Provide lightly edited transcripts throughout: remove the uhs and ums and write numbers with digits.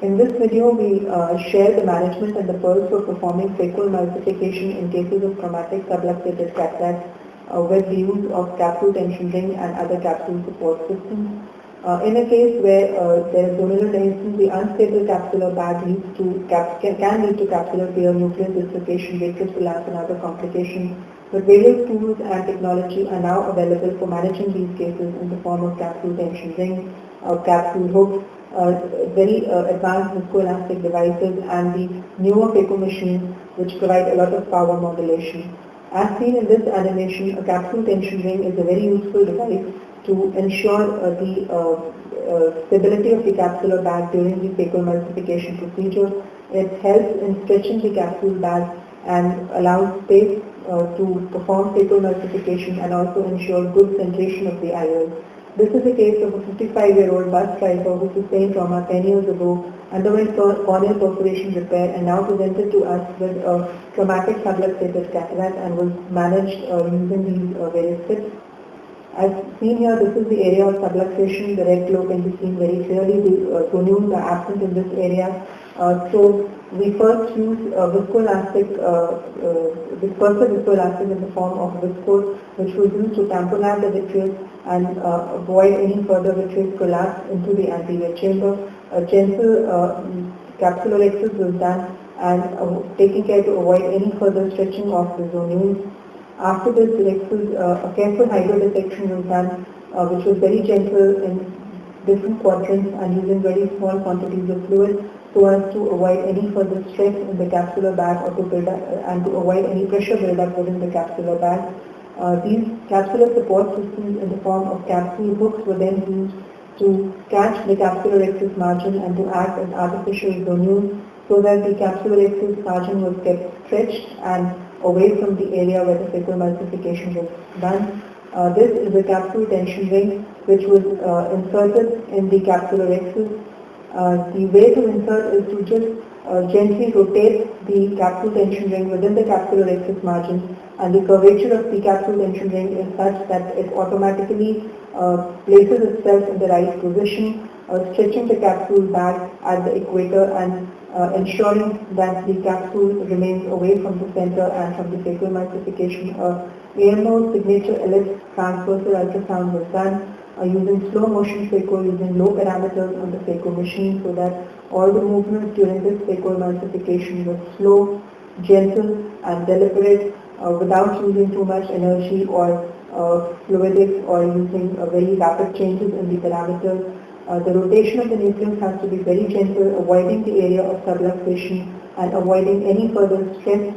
In this video, we share the management and the pearls for performing phacoemulsification in cases of traumatic subluxated cataracts with the use of capsule tension ring and other capsule support systems. In a case where there is zonal dehiscence, the unstable capsular bag can lead to capsular tear, nucleus dislocation, vitreous prolapse and other complications. But various tools and technology are now available for managing these cases in the form of capsule tension ring, capsule hooks, very advanced viscoelastic devices and the newer phaco machines which provide a lot of power modulation. As seen in this animation, a capsule tension ring is a very useful device to ensure the stability of the capsular bag during the phacoemulsification procedure. It helps in stretching the capsule bag and allows space to perform phacoemulsification and also ensure good centration of the IOL. This is a case of a 55-year-old bus driver who sustained trauma 10 years ago, underwent corneal perforation repair and now presented to us with a traumatic subluxated cataract and was managed using these various tips. As seen here, this is the area of subluxation. The red glow can be seen very clearly. The zonules are absent in this area. So we first use dispersive viscoelastic in the form of viscose, which was used to tamponade the vitreous and avoid any further vitreous collapse into the anterior chamber. A gentle capsulorhexis was done and taking care to avoid any further stretching of the zonules. After this, a careful hydrodissection was done, which was very gentle in different quadrants and using very small quantities of fluid so as to avoid any further stress in the capsular bag or to build up, and to avoid any pressure build-up within the capsular bag. These capsular support systems in the form of capsule hooks were then used to catch the capsulorhexis margin and to act as artificial zonules so that the capsulorhexis margin was kept stretched and away from the area where the phacoemulsification was done. This is a capsule tension ring which was inserted in the capsulorhexis. The way to insert is to just gently rotate the capsule tension ring within the capsulorhexis margin, and the curvature of the capsule tension ring is such that it automatically places itself in the right position, stretching the capsule bag at the equator and ensuring that the capsule remains away from the center and from the phacoemulsification. AMO signature ellipse transversal ultrasound was done using slow motion phaco, using low parameters on the phaco machine so that all the movements during this phacoemulsification were slow, gentle and deliberate without using too much energy or fluidics or using very rapid changes in the parameters. The rotation of the nucleus has to be very gentle, avoiding the area of subluxation and avoiding any further stress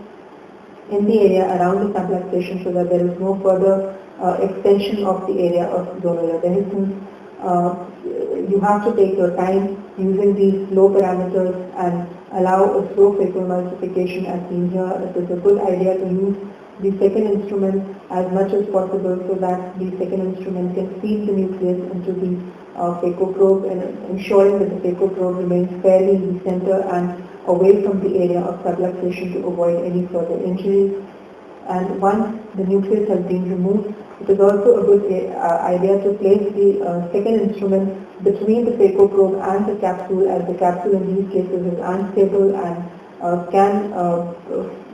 in the area around the subluxation so that there is no further extension of the area of zonal dehiscence. You have to take your time using these low parameters and allow a slow phacoemulsification as seen here. It is a good idea to use the second instrument as much as possible so that the second instrument can feed the nucleus into the phaco probe and ensuring that the phaco probe remains fairly in the center and away from the area of subluxation to avoid any further injuries. And once the nucleus has been removed, it is also a good idea to place the second instrument between the phaco probe and the capsule, as the capsule in these cases is unstable and can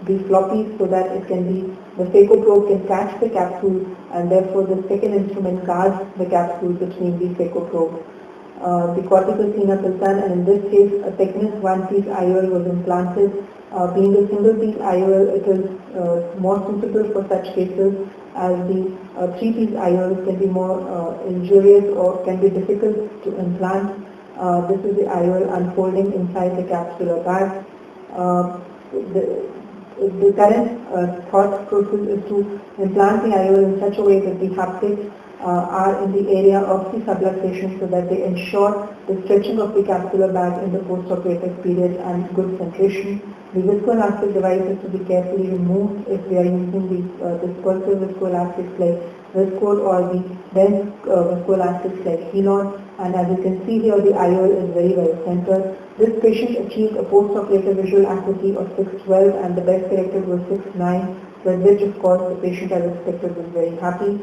be floppy, so that the phaco probe can catch the capsule and therefore the second instrument guards the capsule between the phaco probe. The cortical cleanup is done, and in this case a thickness 1-piece IOL was implanted. Being a single-piece IOL, it is more suitable for such cases, as the 3-piece IOLs can be more injurious or can be difficult to implant. This is the IOL unfolding inside the capsular bag. The current thought process is to implant the IOL in such a way that the haptics are in the area of the subluxation so that they ensure the stretching of the capsular bag in the post-operative period and good centration. The viscoelastic device is to be carefully removed if we are using the dispersive viscoelastics like Viscode or the dense viscoelastics like Helon. And as you can see here, the IOL is very well centered. This patient achieved a post-operative visual acuity of 612 and the best corrected was 6.9, with which of course the patient as expected was very happy.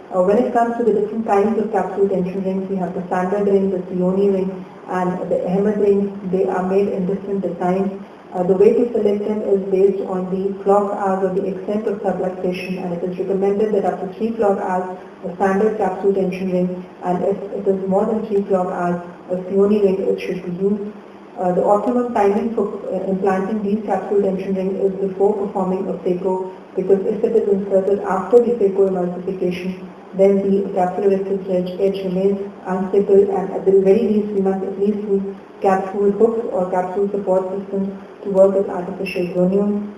When it comes to the different kinds of capsule tension rings, we have the standard ring, the Sioni ring, and the Ahmed rings. They are made in different designs. The way to select them is based on the clock hours or the extent of subluxation, and it is recommended that up to 3 clock hours a standard capsule tension ring, and if it is more than 3 clock hours a Sioni ring should be used. The optimum timing for implanting these capsule tension rings is before performing a phaco, because if it is inserted after the phacoemulsification, then the capsulorectus edge remains unstable, and at the very least we must at least use capsule hooks or capsule support systems to work with artificial gonium.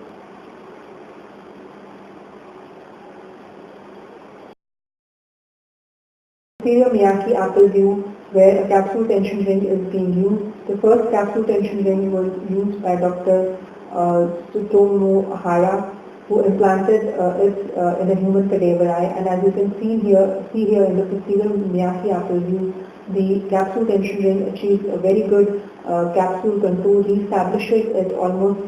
Posterior Miyake apple view, where a capsule tension ring is being used. The first capsule tension ring was used by Dr. Tsutomu Hara, who implanted it in a human cadaver eye. And as you can see here in the posterior Miyake apple view, the capsule tension ring achieves a very good capsule control, reestablishes it almost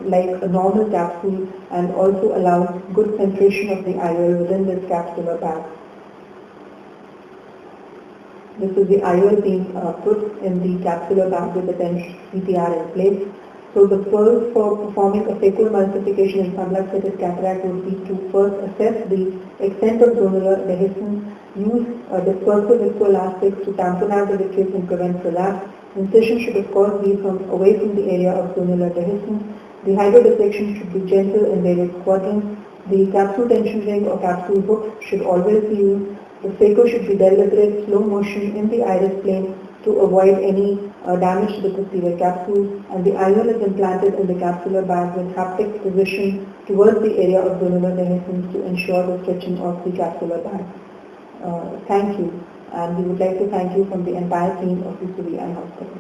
like a normal capsule, and also allows good centration of the IOL within this capsular bag. This is the IOL being put in the capsular bag with the CTR in place. So the first for performing a phacoemulsification in subluxated cataract would be to first assess the extent of zonular dehiscence, use dispersive viscoelastics to tamponade the vitreous and prevent relapse. Incision should of course be away from the area of zonular dehiscence. The hydrodissection should be gentle in various quadrants. The capsule tension ring or capsule hook should always be used. The phaco should be deliberate, slow motion in the iris plane to avoid any damage to the posterior capsule, and the IOL is implanted in the capsular bag with haptic position towards the area of zonular dehiscence to ensure the stretching of the capsular bag. Thank you, and we would like to thank you from the entire team of UCB Eye Hospital.